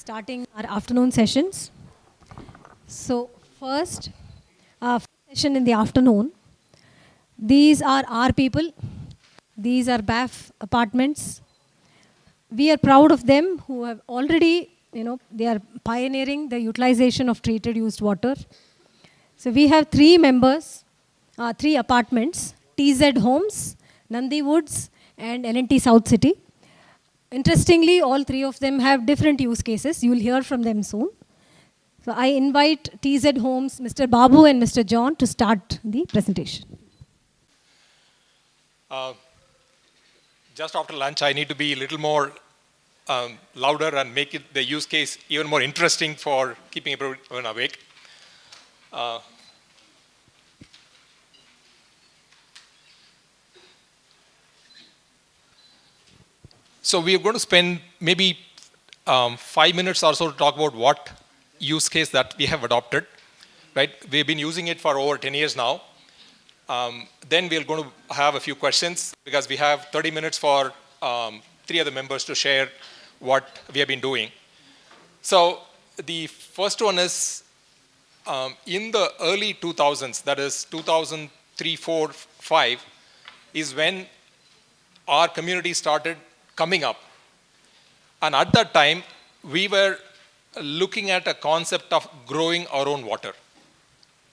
starting our afternoon sessions. So first session in the afternoon. These are our people. These are BAF apartments. We are proud of them who have already, they are pioneering the utilization of treated used water. So we have three members, three apartments, T-ZED Homes, Nandi Woods, and L&T South City. Interestingly, all three of them have different use cases. You will hear from them soon. So I invite T-ZED Homes, Mr. Babu and Mr. John to start the presentation. Just after lunch, I need to be a little more louder and make it the use case even more interesting for keeping everyone awake. So we are going to spend maybe 5 minutes or so to talk about what use case that we have adopted. Right? We've been using it for over 10 years now. Then we're going to have a few questions because we have 30 minutes for three other members to share what we have been doing. So the first one is in the early 2000s, that is 2003, 4, 5, is when our community started coming up. And at that time, we were looking at a concept of growing our own water.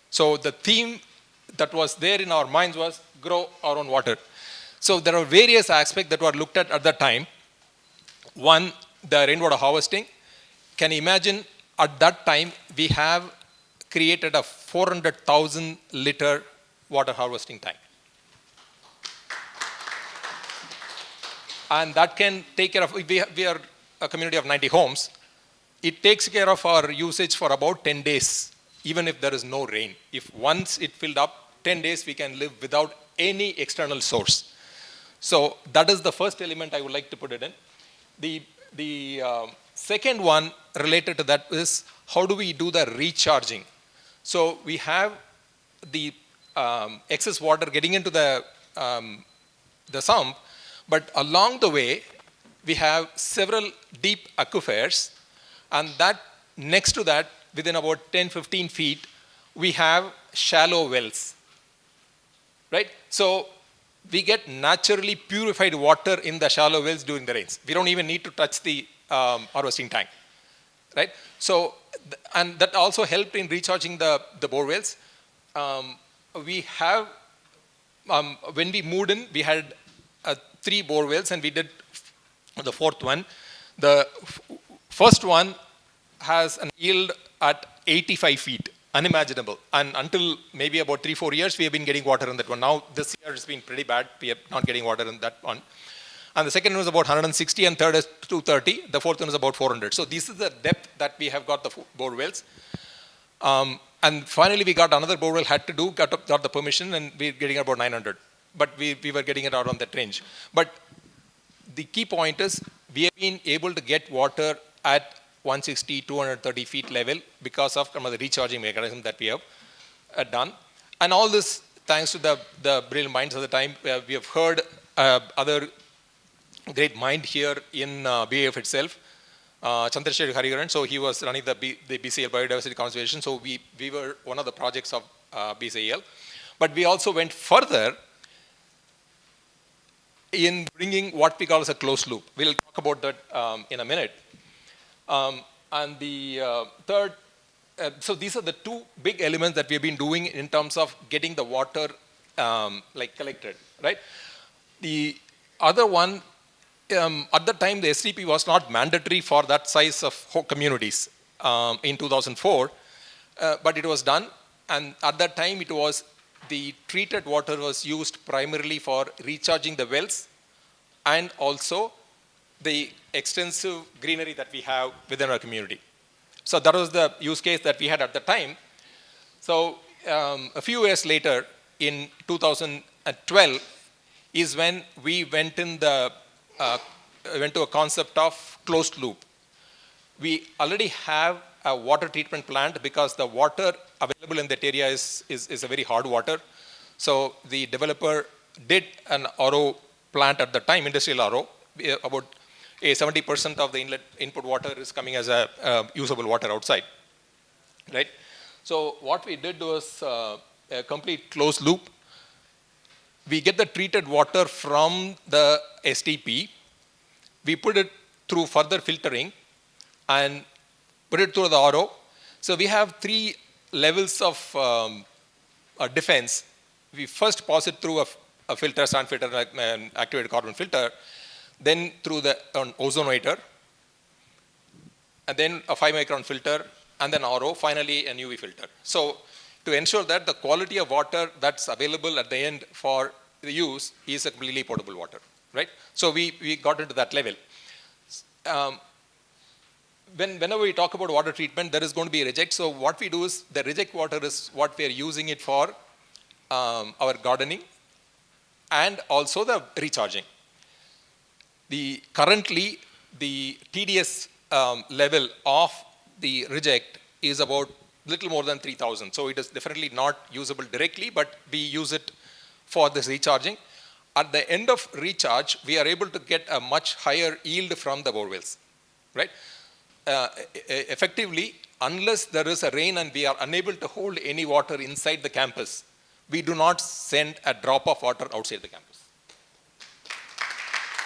So the theme that was there in our minds was grow our own water. So there are various aspects that were looked at that time. One, the rainwater harvesting. Can you imagine at that time we have created a 400,000 liter water harvesting tank. And that can take care of, we are a community of 90 homes. It takes care of our usage for about 10 days, even if there is no rain. If once it filled up, 10 days we can live without any external source. So that is the first element I would like to put it in. The second one related to that is how do we do the recharging? So we have the excess water getting into the sump, but along the way we have several deep aquifers, and that next to that, within about 10-15 feet, we have shallow wells. Right? So we get naturally purified water in the shallow wells during the rains. We don't even need to touch the harvesting tank. Right? So, and that also helped in recharging the bore wells. We have, when we moved in, we had 3 bore wells, and we did the 4th one. The first one has an yield at 85 feet. Unimaginable. And until maybe about 3-4 years, we have been getting water in that one. Now, this year has been pretty bad. We are not getting water in that one. And the second one is about 160, and third is 230. The fourth one is about 400. So this is the depth that we have got the bore wells. And finally, we got another bore well, had to do, got the permission, and we're getting about 900. But we were getting it out on that range. But the key point is, we have been able to get water at 160, 230 feet level because of the recharging mechanism that we have done. And all this thanks to the brilliant minds of the time. We have heard other great mind here in BAF itself, Chandrasekhar Hariharan. So he was running the BCL Biodiversity Conservation. So we were one of the projects of BCL. But we also went further in bringing what we call as a closed loop. We'll talk about that in a minute. And the third, so these are the 2 big elements that we've been doing in terms of getting the water collected, right? The other one, at the time the STP was not mandatory for that size of communities in 2004, but it was done. And at that time it was, the treated water was used primarily for recharging the wells and also the extensive greenery that we have within our community. So that was the use case that we had at the time. So a few years later, in 2012, is when we went to a concept of closed loop. We already have a water treatment plant because the water available in that area is a very hard water. So the developer did an RO plant at the time, industrial RO, about 70% of the input water is coming as a usable water outside, right? So what we did was a complete closed loop. We get the treated water from the STP, we put it through further filtering and put it through the RO. So we have 3 levels of defense. We first pass it through a filter, sand filter, like an activated carbon filter, then through the ozonator, and then a 5 micron filter, and then RO, finally an UV filter. So to ensure that the quality of water that's available at the end for the use is a completely potable water, right? So we got into that level. Whenever we talk about water treatment, there is going to be a reject. So what we do is the reject water is what we are using it for our gardening and also the recharging. Currently, the TDS level of the reject is about little more than 3,000. So it is definitely not usable directly, but we use it for this recharging. At the end of recharge, we are able to get a much higher yield from the borewells, right? Effectively, unless there is a rain and we are unable to hold any water inside the campus, we do not send a drop of water outside the campus.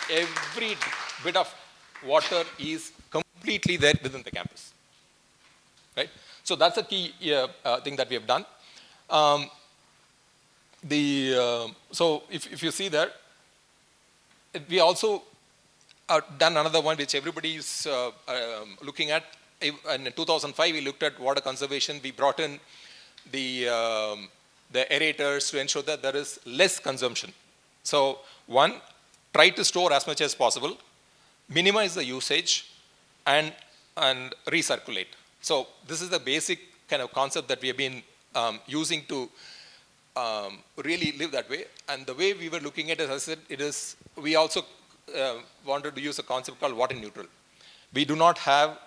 Every bit of water is completely there within the campus, right? So that's a key thing that we have done. So if you see there, we also done another one which everybody is looking at. In 2005, we looked at water conservation. We brought in the aerators to ensure that there is less consumption. So one, try to store as much as possible, minimize the usage, and recirculate. So this is the basic kind of concept that we have been using to really live that way. And the way we were looking at it, as I said, we also wanted to use a concept called water neutral. We do not have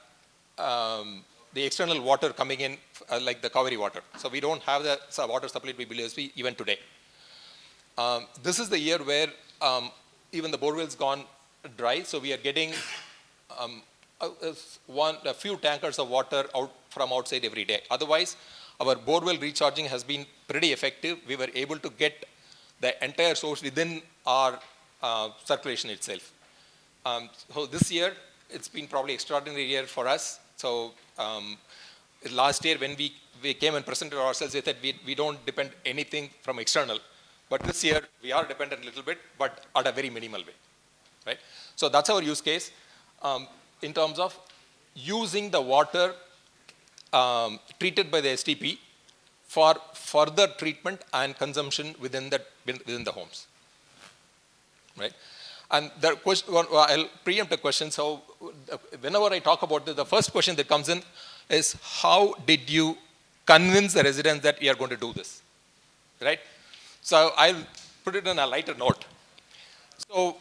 the external water coming in like the Kaveri water. So we don't have the water supplied by BLSP even today. This is the year where even the borewell's gone dry, so we are getting a few tankers of water out from outside every day. Otherwise, our borewell recharging has been pretty effective. We were able to get the entire source within our circulation itself. So this year, it's been probably extraordinary year for us. So last year when we came and presented ourselves, we said we don't depend anything from external. But this year, we are dependent a little bit, but at a very minimal way, right? So that's our use case in terms of using the water treated by the STP for further treatment and consumption within the homes, right? And the question, I'll preempt a question. So whenever I talk about this, the first question that comes in is, how did you convince the residents that we are going to do this, right? So I'll put it on a lighter note. So,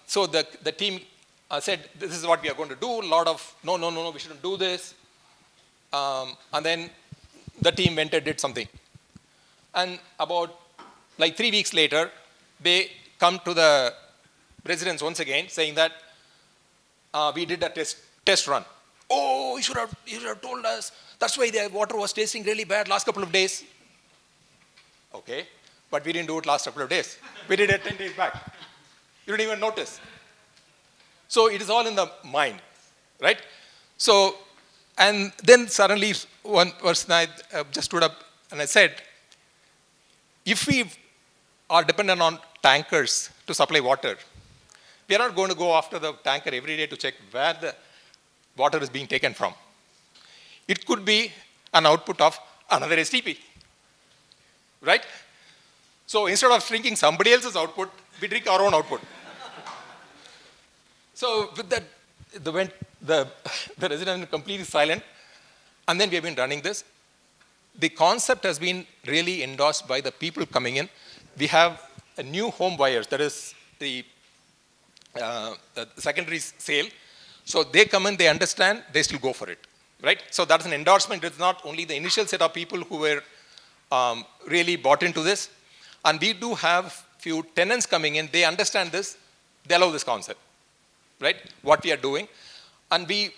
so the team said, this is what we are going to do. A lot of, no, we shouldn't do this. And then the team went and did something. And about like 3 weeks later, they come to the residents once again saying that we did a test run. Oh, you should have told us. That's why the water was tasting really bad last couple of days. Okay, but we didn't do it last couple of days. We did it 10 days back. You didn't even notice. So it is all in the mind, right? So, and then suddenly one person I just stood up and I said, if we are dependent on tankers to supply water, we are not going to go after the tanker every day to check where the water is being taken from. It could be an output of another STP, right? So instead of drinking somebody else's output, we drink our own output. So with that, the resident is completely silent, and then we have been running this. The concept has been really endorsed by the people coming in. We have a new home buyers, that is the secondary sale. So they come in, they understand, they still go for it, right? So that's an endorsement. It's not only the initial set of people who were really bought into this. And we do have few tenants coming in, they understand this, they allow this concept, right? What we are doing. And we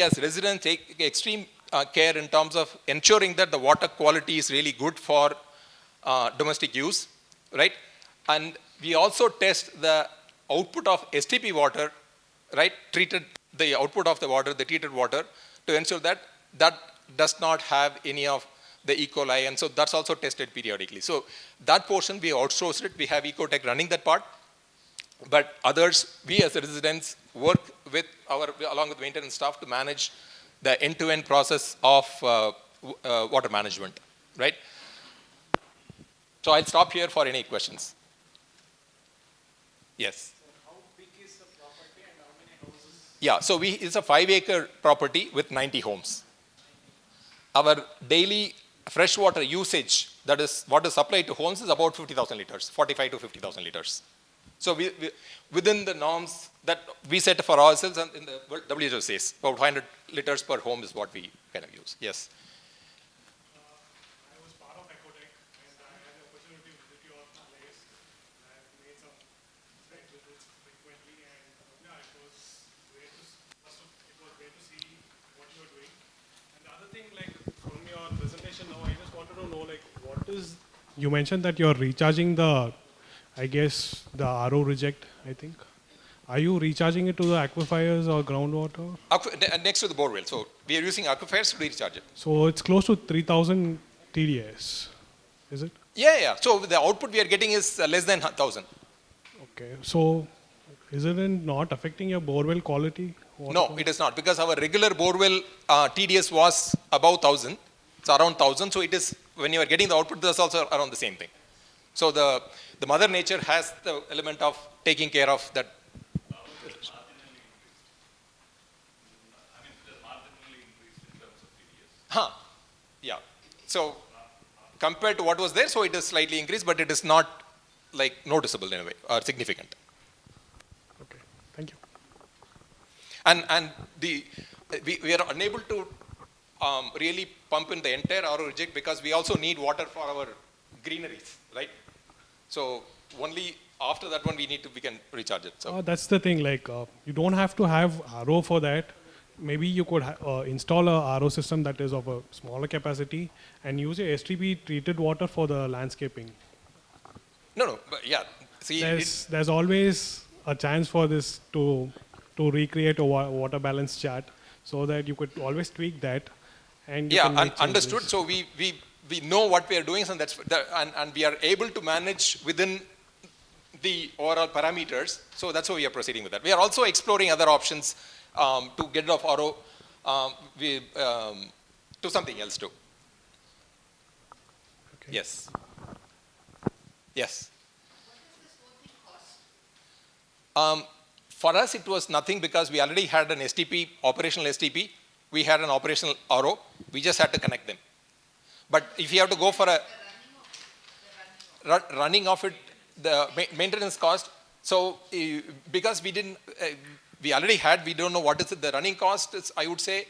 as residents take extreme care in terms of ensuring that the water quality is really good for domestic use, right? And we also test the output of STP water, right? The output of the water, the treated water, to ensure that that does not have any of the E. coli, and so that's also tested periodically. So that portion, we outsourced it. We have Ecotech running that part. But others, we as residents, work with along with maintenance staff to manage the end-to-end process of water management, right? So I'll stop here for any questions. Yes. How big is the property and how many houses? Yeah, so it's a 5-acre property with 90 homes. Our daily freshwater usage, that is what is supplied to homes, is about 50,000 liters, 45 to 50,000 liters. So we within the norms that we set for ourselves, and in the WHO says, about 500 liters per home is what we kind of use. Yes. I was part of Ecotech and I had the opportunity to visit your place. I have made some site visits frequently, and yeah, it was great to see what you are doing. And the other thing, like from your presentation now, I just wanted to know, like, what is, you mentioned that you're recharging the, I guess, the RO reject, I think. Are you recharging it to the aquifers or groundwater? Next to the borewell. So we are using aquifers to recharge it. So it's close to 3,000 TDS, is it? Yeah. So the output we are getting is less than 1,000. Okay. So is it not affecting your borewell quality? No, it is not, because our regular borewell TDS was above 1,000. It's around 1,000. So it is, when you are getting the output, that's also around the same thing. So the Mother Nature has the element of taking care of that. Yeah. So compared to what was there, so it is slightly increased, but it is not like noticeable in a way or significant. Okay, thank you. And we are unable to really pump in the entire RO reject because we also need water for our greeneries, right? So only after that one we can recharge it. So that's the thing, like you don't have to have RO for that. Maybe you could install a RO system that is of a smaller capacity and use a STP treated water for the landscaping. No, but yeah. See, there's always a chance for this to recreate a water balance chart, so that you could always tweak that. And understood. So we know what we are doing, and and we are able to manage within the overall parameters. So that's why we are proceeding with that. We are also exploring other options to get rid of RO to something else too. Okay. Yes. Yes. What does this whole thing cost? For us, it was nothing because we already had an STP, operational STP. We had an operational RO. We just had to connect them. But if you have to go for a running of it, the maintenance cost. So because we didn't, we already had, we don't know what is it. The running cost is, I would say,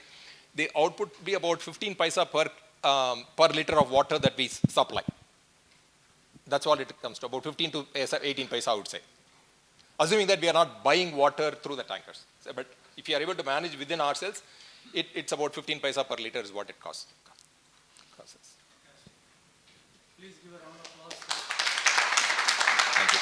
the output be about 15 paisa per liter of water that we supply. That's all it comes to, about 15 to 18 paisa, I would say. Assuming that we are not buying water through the tankers. So, but if you are able to manage within ourselves, it's about 15 paisa per liter is what it costs. Please give a round of applause. Thank you.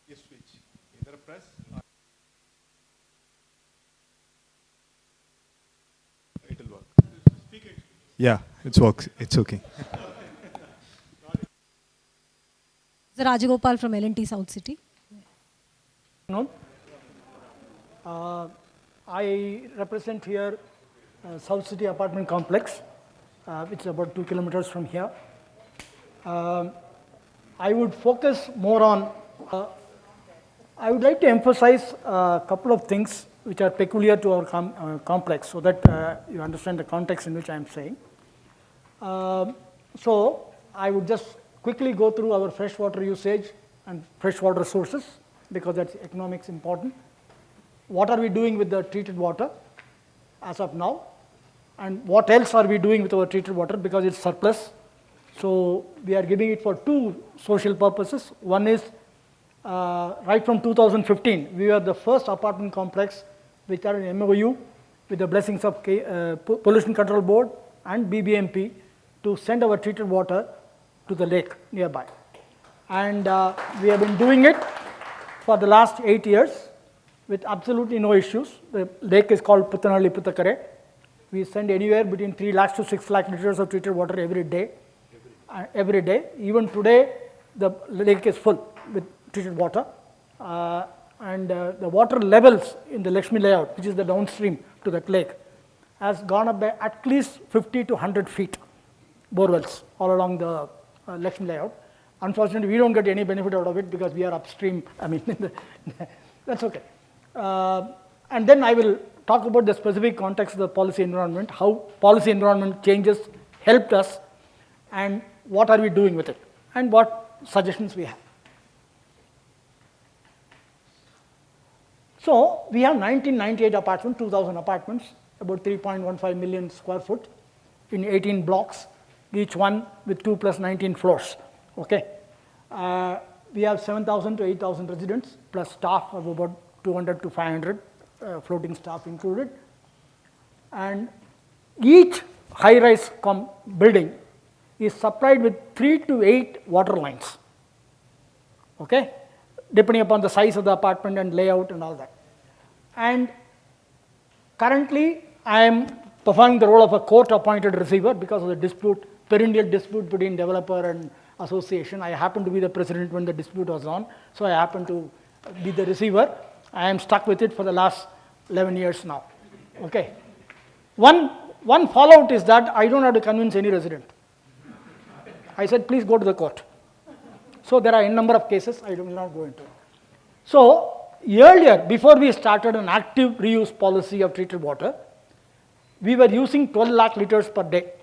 You switch. Either press or it will work. Yeah, it works. It's okay. Rajagopal from L&T South City. No. I represent here South City apartment complex, which is about 2 kilometers from here. I would focus more on, I would like to emphasize a couple of things which are peculiar to our complex, so that you understand the context in which I am saying. So I would just quickly go through our freshwater usage and freshwater sources because that's economics important. What are we doing with the treated water as of now? And what else are we doing with our treated water because it's surplus? So we are giving it for two social purposes. One is right from 2015, we were the first apartment complex which had an MOU with the blessings of Pollution Control Board and BBMP to send our treated water to the lake nearby. And we have been doing it for the last 8 years with absolutely no issues. The lake is called Puttanhalli Puttakare. We send anywhere between 3 lakhs to 6 lakh liters of treated water every day. Every day. Even today, the lake is full with treated water. And the water levels in the Lakshmi layout, which is the downstream to that lake, has gone up by at least 50 to 100 feet, borewells all along the Lakshmi layout. Unfortunately, we don't get any benefit out of it because we are upstream. I mean, that's okay. And then I will talk about the specific context of the policy environment, how policy environment changes helped us, and what are we doing with it, and what suggestions we have. So we have 1998 apartments, 2,000 apartments, about 3.15 million square foot in 18 blocks, each one with 2 plus 19 floors. Okay. We have 7,000 to 8,000 residents plus staff of about 200 to 500, floating staff included. And each high-rise building is supplied with 3 to 8 water lines. Okay, depending upon the size of the apartment and layout and all that. And currently, I am performing the role of a court-appointed receiver because of the dispute, perennial dispute between developer and association. I happened to be the president when the dispute was on, so I happened to be the receiver. I am stuck with it for the last 11 years now. Okay. One fallout is that I don't have to convince any resident. I said, please go to the court. So there are a number of cases I will not go into. So earlier, before we started an active reuse policy of treated water, we were using 12 lakh liters per day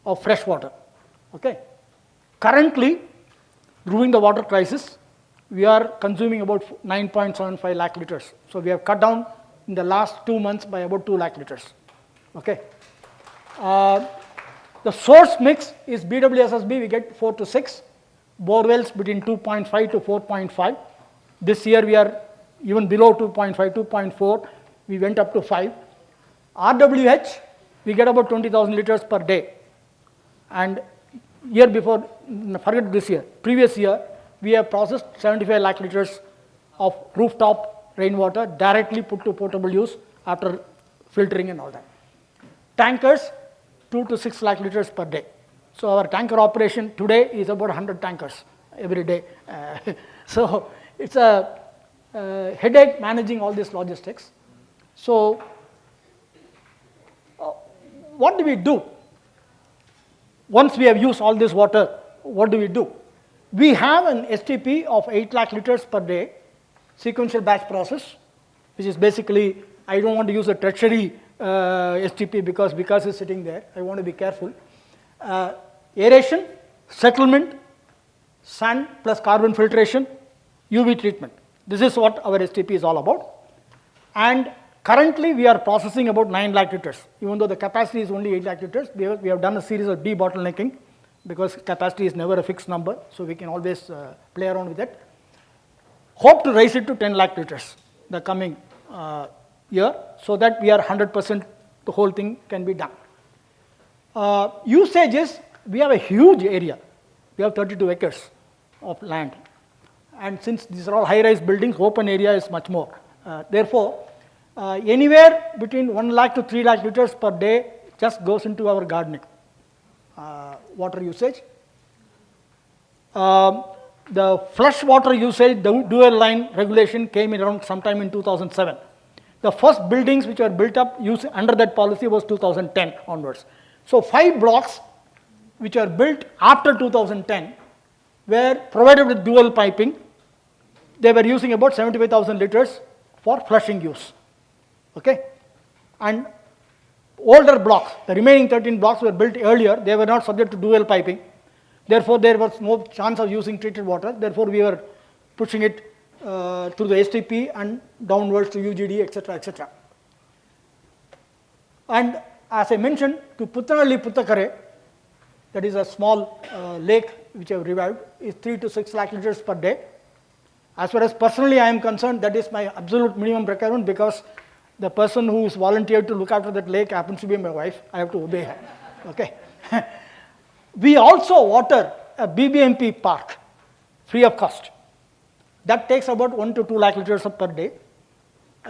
of fresh water. Okay. Currently, during the water crisis, we are consuming about 9.75 lakh liters. So we have cut down in the last 2 months by about 2 lakh liters. Okay. The source mix is BWSSB, we get 4 to 6, borewells between 2.5 to 4.5. This year we are even below 2.5, 2.4, we went up to 5. RWH, we get about 20,000 liters per day. And year before, forget this year, previous year, we have processed 75 lakh liters of rooftop rainwater directly put to potable use after filtering and all that. Tankers, 2 to 6 lakh liters per day. So our tanker operation today is about 100 tankers every day. So it's a headache managing all this logistics. So what do we do? Once we have used all this water, what do we do? We have an STP of 8 lakh liters per day, sequential batch process, which is basically, I don't want to use a tertiary STP because it's sitting there. I want to be careful. Aeration, settlement, sand plus carbon filtration, UV treatment. This is what our STP is all about. And currently, we are processing about 9 lakh liters. Even though the capacity is only 8 lakh liters, we have done a series of debottlenecking because capacity is never a fixed number, so we can always play around with it. Hope to raise it to 10 lakh liters the coming year, so that we are 100%, the whole thing can be done. Usages, we have a huge area. We have 32 acres of land. And since these are all high-rise buildings, open area is much more. Therefore, anywhere between 1 lakh to 3 lakh liters per day just goes into our gardening water usage. The flush water usage, the dual line regulation came in around sometime in 2007. The first buildings which were built up under that policy was 2010 onwards. So 5 blocks which were built after 2010 were provided with dual piping. They were using about 75,000 liters for flushing use. Okay? And older blocks, the remaining 13 blocks were built earlier, they were not subject to dual piping. Therefore, there was no chance of using treated water. Therefore, we were pushing it to the STP and downwards to UGD, etc., etc. And as I mentioned, to Puttanalli Puttakare, that is a small lake which I have revived, is 3 to 6 lakh liters per day. As far as personally I am concerned, that is my absolute minimum requirement, because the person who is volunteered to look after that lake happens to be my wife. I have to obey her. Okay. We also water a BBMP park free of cost. That takes about 1 to 2 lakh liters per day.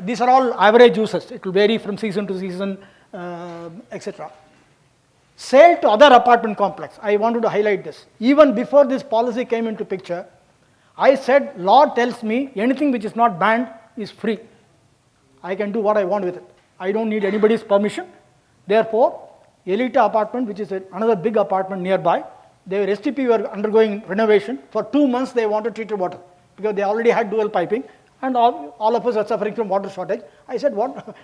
These are all average uses. It will vary from season to season, etc. Sale to other apartment complex. I wanted to highlight this. Even before this policy came into picture, I said law tells me anything which is not banned is free. I can do what I want with it. I don't need anybody's permission. Therefore, Elita apartment, which is another big apartment nearby, their STP were undergoing renovation. For 2 months they wanted treated water because they already had dual piping, and all of us are suffering from water shortage. I said, what?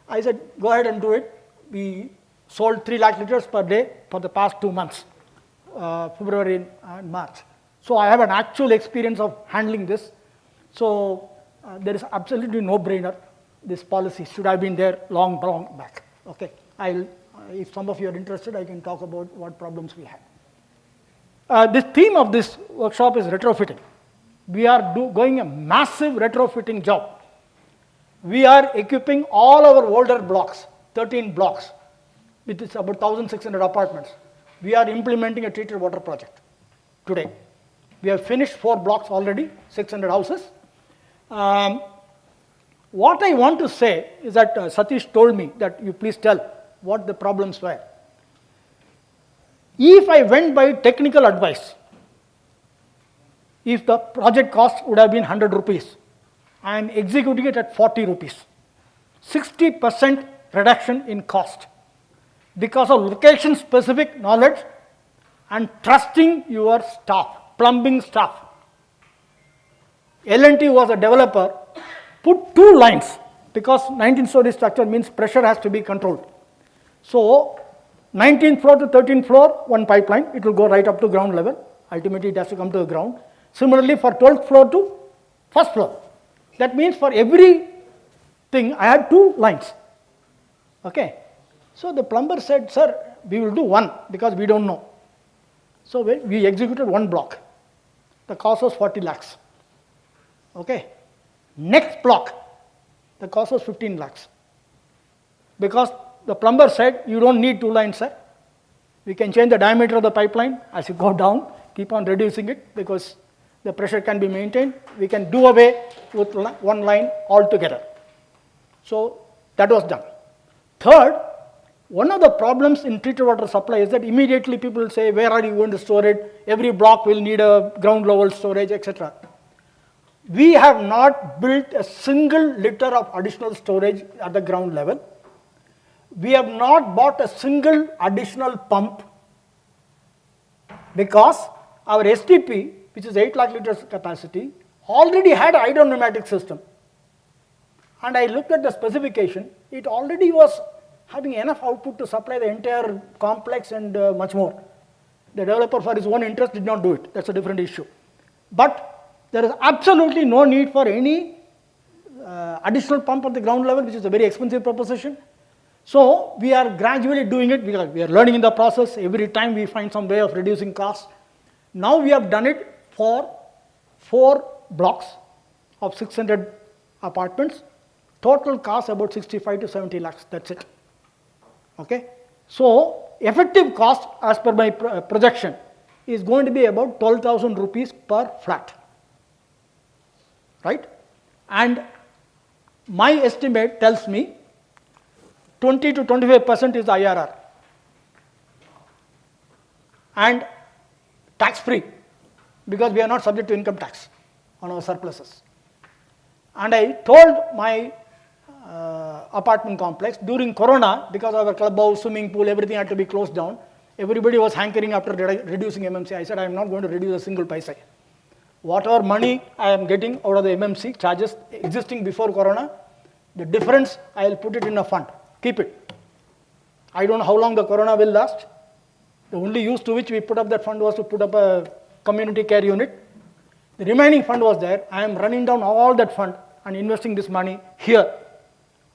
I said, go ahead and do it. We sold 3 lakh liters per day for the past 2 months, February and March. So I have an actual experience of handling this. So there is absolutely no brainer. This policy should have been there long back. Okay. If some of you are interested, I can talk about what problems we had. The theme of this workshop is retrofitting. We are going a massive retrofitting job. We are equipping all our older blocks, 13 blocks, with about 1,600 apartments. We are implementing a treated water project today. We have finished 4 blocks already, 600 houses. What I want to say is that Satish told me that you please tell what the problems were. If I went by technical advice, if the project cost would have been 100 rupees, I am executing it at 40 rupees. 60% reduction in cost because of location specific knowledge and trusting your staff, plumbing staff. L&T was a developer, put 2 lines because 19-story structure means pressure has to be controlled. So 19th floor to 13th floor, 1 pipeline, it will go right up to ground level. Ultimately, it has to come to the ground. Similarly, for 12th floor to 1st floor. That means for every thing, I had 2 lines. Okay. So the plumber said, sir, we will do 1 because we don't know. So we executed 1 block. The cost was 40 lakhs. Okay. Next block, the cost was 15 lakhs. Because the plumber said, you don't need 2 lines, sir. We can change the diameter of the pipeline as you go down, keep on reducing it because the pressure can be maintained. We can do away with 1 line altogether. So that was done. Third, one of the problems in treated water supply is that immediately people will say, where are you going to store it? Every block will need a ground level storage, etc. We have not built a single liter of additional storage at the ground level. We have not bought a single additional pump because our STP, which is 8 lakh liters capacity, already had a hydropneumatic system. And I looked at the specification, it already was having enough output to supply the entire complex and much more. The developer, for his own interest, did not do it. That's a different issue. But there is absolutely no need for any additional pump at the ground level, which is a very expensive proposition. So we are gradually doing it because we are learning in the process. Every time we find some way of reducing costs. Now we have done it for 4 blocks of 600 apartments. Total cost about 65 to 70 lakhs. That's it. Okay. So effective cost as per my projection is going to be about 12,000 rupees per flat. Right? And my estimate tells me 20 to 25% is IRR and tax free because we are not subject to income tax on our surpluses. And I told my apartment complex during Corona, because our clubhouse, swimming pool, everything had to be closed down, everybody was hankering after reducing MMC. I said, I am not going to reduce a single paisa. Whatever money I am getting out of the MMC charges existing before Corona, the difference I will put it in a fund. Keep it. I don't know how long the corona will last. The only use to which we put up that fund was to put up a community care unit. The remaining fund was there. I am running down all that fund and investing this money here.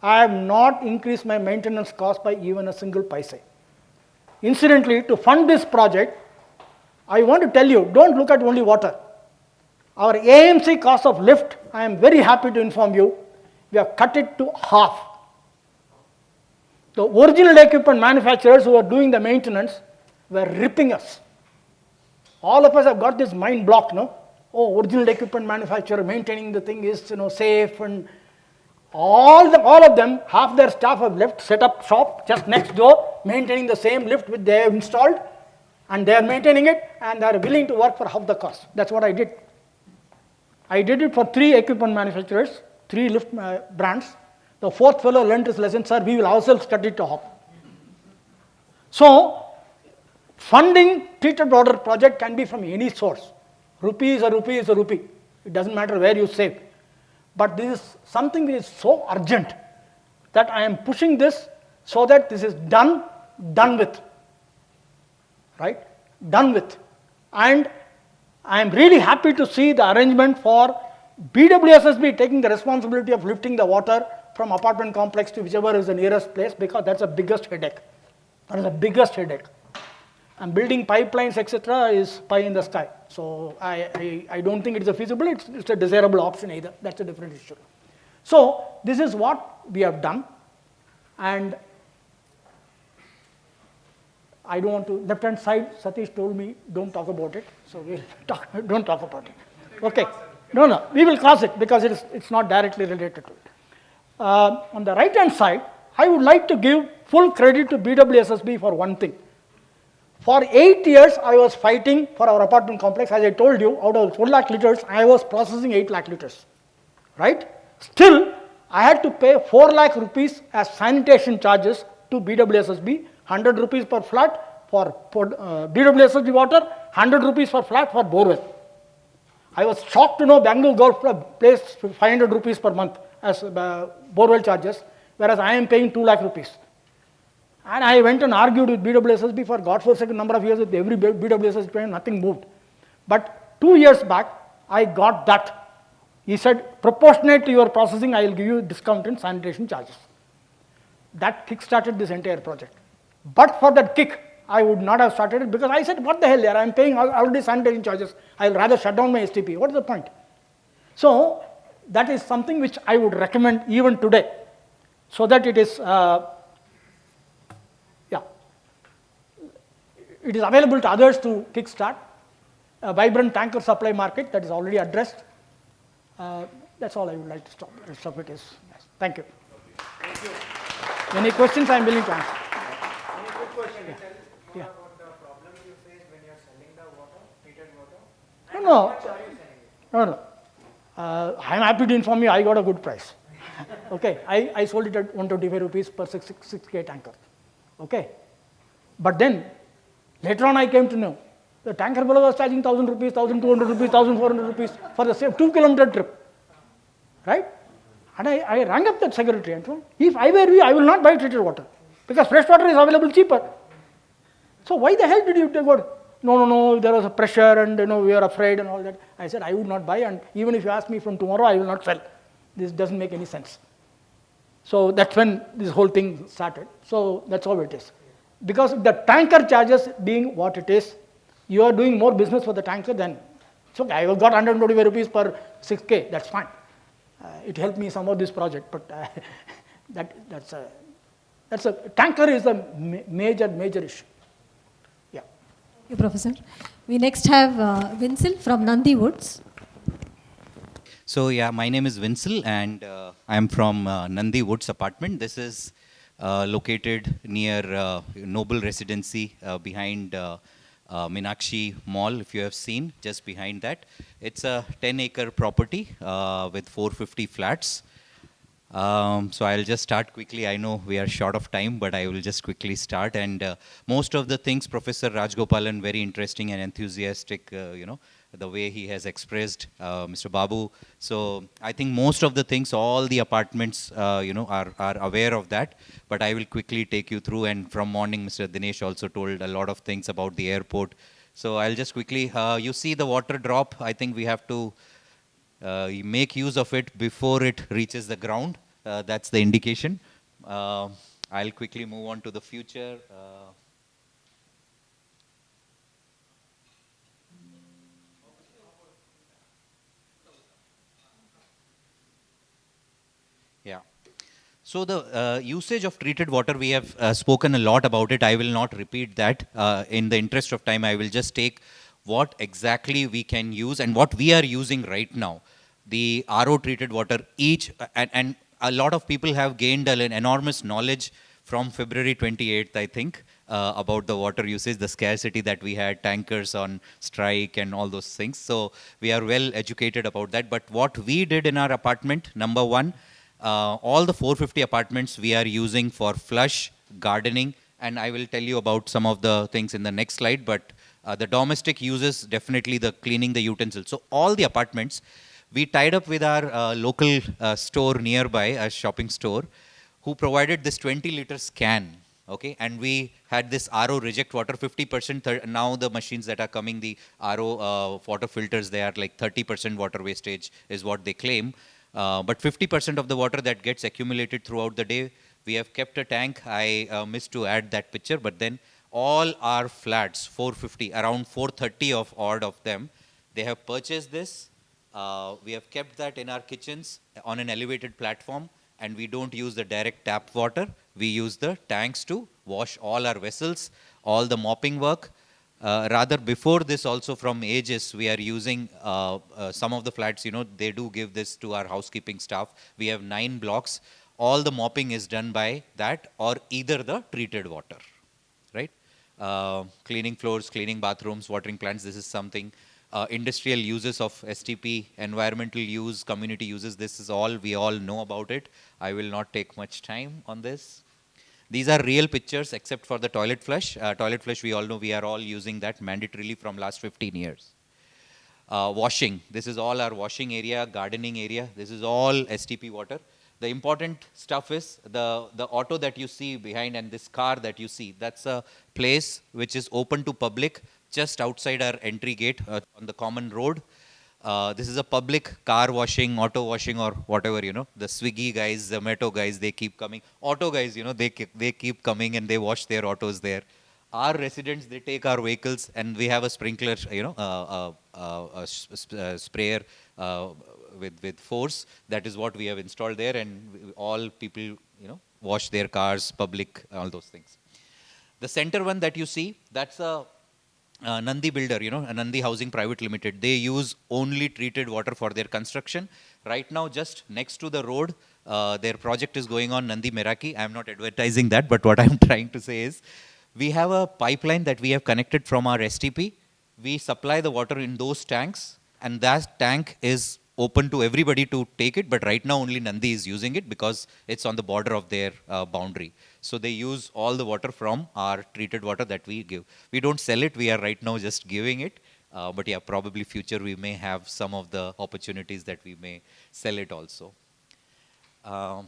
I have not increased my maintenance cost by even a single paisa. Incidentally, to fund this project, I want to tell you, don't look at only water. Our AMC cost of lift, I am very happy to inform you, we have cut it to half. The original equipment manufacturers who are doing the maintenance were ripping us. All of us have got this mind block, no? Oh, original equipment manufacturer maintaining the thing is, safe, and all of them, half their staff have left, set up shop just next door, maintaining the same lift which they have installed, and they are maintaining it, and they are willing to work for half the cost. That's what I did. I did it for 3 equipment manufacturers, 3 lift brands. The 4th fellow learned his lesson, sir, we will ourselves cut it to half. So, funding treated water project can be from any source. Rupee is a rupee is a rupee. It doesn't matter where you save. But this is something which is so urgent that I am pushing this so that this is done with. Right? Done with. And I am really happy to see the arrangement for BWSSB taking the responsibility of lifting the water from apartment complex to whichever is the nearest place, because that's the biggest headache. That is the biggest headache. And building pipelines, etc., is pie in the sky. So I don't think it's a feasible, it's a desirable option either. That's a different issue. So this is what we have done. And I don't want to, left-hand side, Satish told me, don't talk about it. So we'll don't talk about it. Okay. No, we will cross it because it's not directly related to it. On the right-hand side, I would like to give full credit to BWSSB for one thing. For 8 years, I was fighting for our apartment complex. As I told you, out of 4 lakh liters, I was processing 8 lakh liters. Right? Still, I had to pay 4 lakh rupees as sanitation charges to BWSSB, 100 rupees per flat for BWSSB water, 100 rupees per flat for borewell. I was shocked to know Bengaluru Golf Club pays 500 rupees per month as borewell charges, whereas I am paying 2 lakh rupees. And I went and argued with BWSSB for godforsaken number of years with every BWSSB and nothing moved. But 2 years back, I got that. He said, proportionate to your processing, I will give you discount in sanitation charges. That kick-started this entire project. But for that kick, I would not have started it because I said, what the hell, I am paying already sanitation charges. I will rather shut down my STP. What is the point? So that is something which I would recommend even today, so that it is it is available to others to kickstart. A vibrant tanker supply market that is already addressed. That's all I would like to stop. The rest of it is, yes. Thank you. Thank you. Any questions I am willing to answer. Any quick question? Yeah. About the problems you face when you are selling the water, treated water? No, And no. how much are you selling it? No. I am happy to inform you I got a good price. Okay, I sold it at 125 rupees per 6K tanker. Okay, but then later on I came to know the tanker fellow was charging 1,000 rupees, 1,200 rupees, 1,400 rupees for the same 2-kilometer trip. Right? And I rang up that secretary and told, if I were you, I will not buy treated water because fresh water is available cheaper. So why the hell did you take what? No, there was a pressure and we are afraid and all that. I said, I would not buy, and even if you ask me from tomorrow, I will not sell. This doesn't make any sense. So that's when this whole thing started. So that's how it is. Because the tanker charges being what it is, you are doing more business for the tanker than, it's okay, I got 125 rupees per 6K, that's fine. It helped me some of this project, but that's a tanker is a major issue. Yeah. Thank you, Professor. We next have Vincil from Nandi Woods. So yeah, my name is Vincil and I am from Nandi Woods apartment. This is located near Noble Residency behind Meenakshi Mall, if you have seen, just behind that. It's a 10-acre property with 450 flats. So I'll just start quickly. I know we are short of time, but I will just quickly start. And most of the things Professor Rajgopalan, very interesting and enthusiastic, the way he has expressed, Mr. Babu. So I think most of the things, all the apartments, are aware of that. But I will quickly take you through. And from morning, Mr. Dinesh also told a lot of things about the airport. So I'll just quickly, you see the water drop. I think we have to make use of it before it reaches the ground. That's the indication. I'll quickly move on to the future. Yeah. So the usage of treated water, we have spoken a lot about it. I will not repeat that. In the interest of time, I will just take what exactly we can use and what we are using right now. The RO treated water, and a lot of people have gained an enormous knowledge from February 28th, I think, about the water usage, the scarcity that we had, tankers on strike and all those things. So we are well educated about that. But what we did in our apartment, number one, all the 450 apartments we are using for flush, gardening, and I will tell you about some of the things in the next slide, but the domestic uses, definitely the cleaning the utensils. So all the apartments, we tied up with our local store nearby, a shopping store, who provided this 20-liter can. Okay, and we had this RO reject water, 50%. Now the machines that are coming, the RO water filters, they are like 30% water wastage is what they claim. But 50% of the water that gets accumulated throughout the day, we have kept a tank. I missed to add that picture, but then all our flats, 450, around 430 of odd of them, they have purchased this. We have kept that in our kitchens on an elevated platform, and we don't use the direct tap water. We use the tanks to wash all our vessels, all the mopping work. Rather, before this also from ages, we are using some of the flats, they do give this to our housekeeping staff. We have 9 blocks. All the mopping is done by that or either the treated water, right? Cleaning floors, cleaning bathrooms, watering plants, this is something. Industrial uses of STP, environmental use, community uses, this is all, we all know about it. I will not take much time on this. These are real pictures except for the toilet flush. Toilet flush, we all know we are all using that mandatorily from last 15 years. Washing, this is all our washing area, gardening area. This is all STP water. The important stuff is the auto that you see behind and this car that you see. That's a place which is open to public just outside our entry gate on the common road. This is a public car washing, auto washing or whatever, the Swiggy guys, Zomato guys, they keep coming. Auto guys, they keep coming and they wash their autos there. Our residents, they take our vehicles and we have a sprinkler, sprayer with force. That is what we have installed there, and all people, wash their cars, public, all those things. The center one that you see, that's a Nandi builder, a Nandi Housing Private Limited. They use only treated water for their construction. Right now, just next to the road, their project is going on, Nandi Meraki. I'm not advertising that, but what I'm trying to say is, we have a pipeline that we have connected from our STP. We supply the water in those tanks, and that tank is open to everybody to take it, but right now only Nandi is using it because it's on the border of their boundary. So they use all the water from our treated water that we give. We don't sell it, we are right now just giving it. But yeah, probably future we may have some of the opportunities that we may sell it also. Now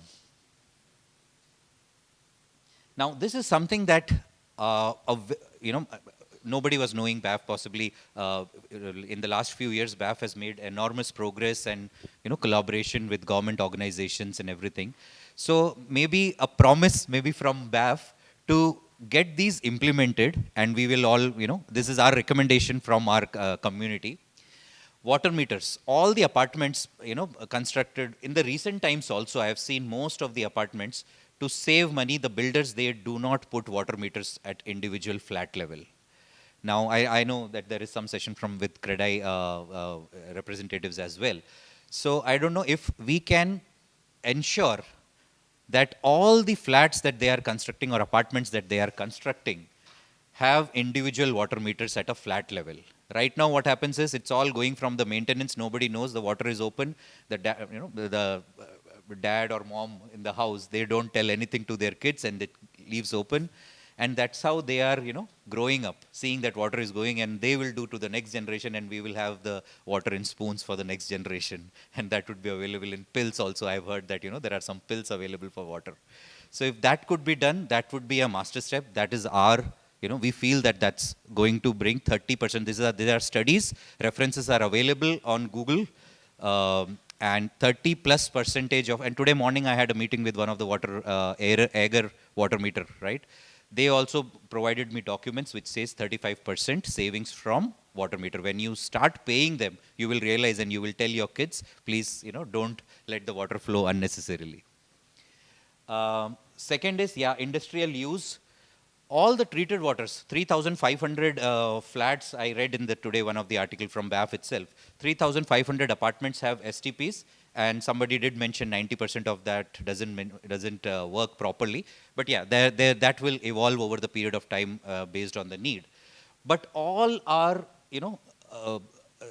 this is something that, nobody was knowing BAF possibly. In the last few years, BAF has made enormous progress and collaboration with government organizations and everything. So maybe a promise maybe from BAF to get these implemented, and we will all, this is our recommendation from our community. Water meters, all the apartments, constructed in the recent times also, I have seen most of the apartments, to save money, the builders, they do not put water meters at individual flat level. Now, I know that there is some session with CREDI representatives as well. So I don't know if we can ensure that all the flats that they are constructing or apartments that they are constructing have individual water meters at a flat level. Right now what happens is it's all going from the maintenance, nobody knows, the water is open, the dad or mom in the house, they don't tell anything to their kids and it leaves open. And that's how they are, growing up, seeing that water is going, and they will do to the next generation, and we will have the water in spoons for the next generation. And that would be available in pills also. I've heard that, there are some pills available for water. So if that could be done, that would be a master step. That is our, we feel that that's going to bring 30%. These are studies, references are available on Google. And 30+% of, and today morning I had a meeting with one of the Ager water meter, right? They also provided me documents which says 35% savings from water meter. When you start paying them, you will realize, and you will tell your kids, please, don't let the water flow unnecessarily. Second is, industrial use. All the treated waters, 3,500 flats, I read in today one of the article from BAF itself, 3,500 apartments have STPs, and somebody did mention 90% of that doesn't work properly. But yeah, that will evolve over the period of time based on the need. But all are,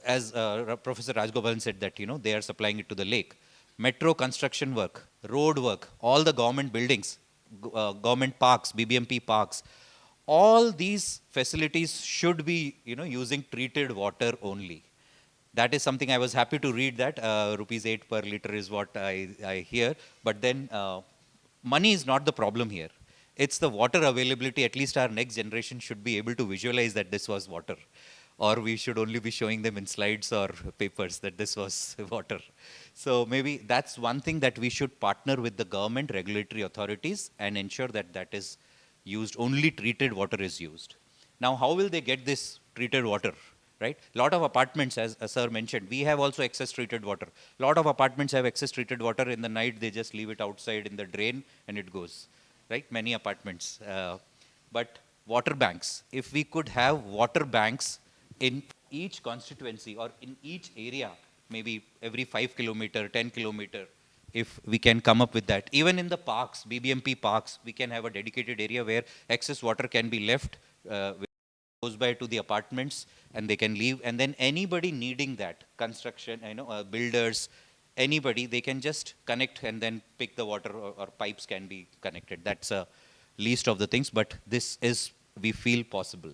as Professor Rajgopalan said that, they are supplying it to the lake. Metro construction work, road work, all the government buildings, government parks, BBMP parks, all these facilities should be, using treated water only. That is something I was happy to read that rupees 8 per liter is what I hear. But then money is not the problem here. It's the water availability. At least our next generation should be able to visualize that this was water. Or we should only be showing them in slides or papers that this was water. So maybe that's one thing that we should partner with the government, regulatory authorities, and ensure that that is used, only treated water is used. Now, how will they get this treated water, right? A lot of apartments, as sir mentioned, we have also excess treated water. A lot of apartments have excess treated water. In the night, they just leave it outside in the drain and it goes, right? Many apartments. But water banks, if we could have water banks in each constituency or in each area, maybe every 5 kilometer, 10 kilometer, if we can come up with that. Even in the parks, BBMP parks, we can have a dedicated area where excess water can be left close by to the apartments, and they can leave. And then anybody needing that, construction, builders, anybody, they can just connect and then pick the water, or pipes can be connected. That's a least of the things, but this is, we feel, possible.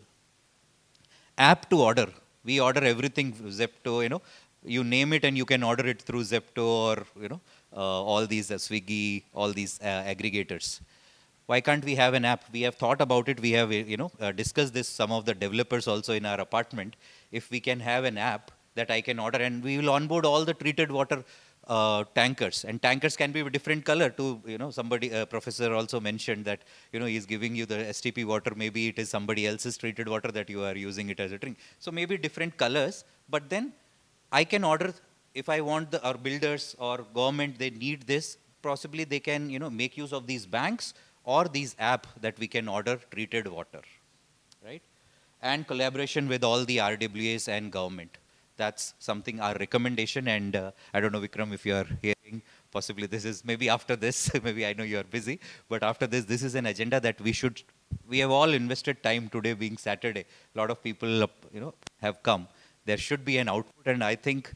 App to order. We order everything Zepto, you name it and you can order it through Zepto or, all these Swiggy, all these aggregators. Why can't we have an app? We have thought about it. We have, discussed this, some of the developers also in our apartment. If we can have an app that I can order, and we will onboard all the treated water tankers, and tankers can be a different color too. Somebody, professor also mentioned that, he's giving you the STP water, maybe it is somebody else's treated water that you are using it as a drink. So maybe different colors, but then I can order, if I want our builders or government, they need this, possibly they can, make use of these banks or these app that we can order treated water, right? And collaboration with all the RWAs and government. That's something, our recommendation, and I don't know, Vikram, if you are hearing, possibly this is, maybe after this, maybe I know you are busy, but after this is an agenda that we have all invested time today being Saturday. A lot of people, have come. There should be an output, and I think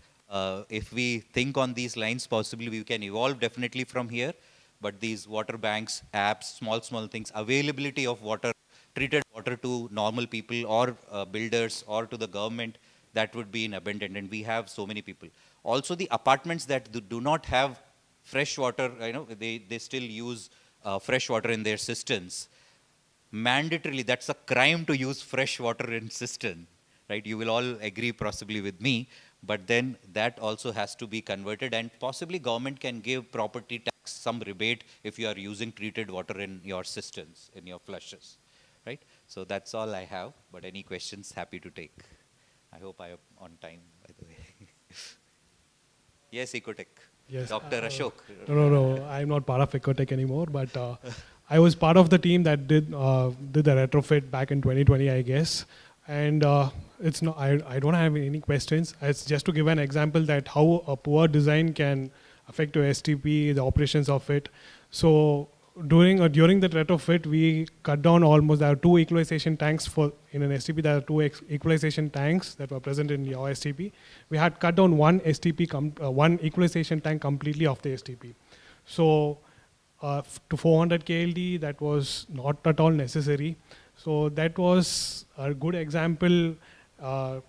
if we think on these lines, possibly we can evolve definitely from here, but these water banks, apps, small things, availability of water, treated water to normal people or builders or to the government, that would be in abundance, and we have so many people. Also, the apartments that do not have fresh water, they still use fresh water in their cisterns. Mandatorily, that's a crime to use fresh water in cistern, right? You will all agree possibly with me, but then that also has to be converted, and possibly government can give property tax, some rebate if you are using treated water in your cisterns, in your flushes, right? So that's all I have, but any questions, happy to take. I hope I am on time, by the way. Yes, Ecotech. Yes. Dr. Ashok. No, I'm not part of Ecotech anymore, but I was part of the team that did the retrofit back in 2020, I guess. And it's not, I don't have any questions. It's just to give an example that how a poor design can affect your STP, the operations of it. So during the retrofit, we cut down almost, there are 2 equalization tanks in an STP. There are 2 equalization tanks that were present in your STP. We had cut down one STP, one equalization tank completely off the STP. So to 400 KLD, that was not at all necessary. So that was a good example to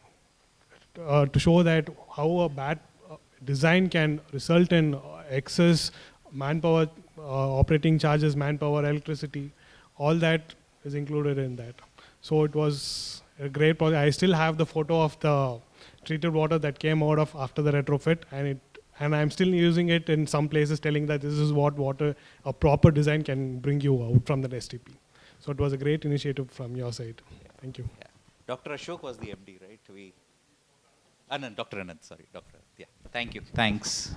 show that how a bad design can result in excess manpower, operating charges, manpower, electricity, all that is included in that. So it was a great project. I still have the photo of the treated water that came out of after the retrofit, and I'm still using it in some places, telling that this is what water, a proper design can bring you out from the STP. So it was a great initiative from your side. Thank you. Yeah. Dr. Ashok was the MD, right? Anand, Dr. Anand, sorry, Dr. Yeah. Thank you. Thanks.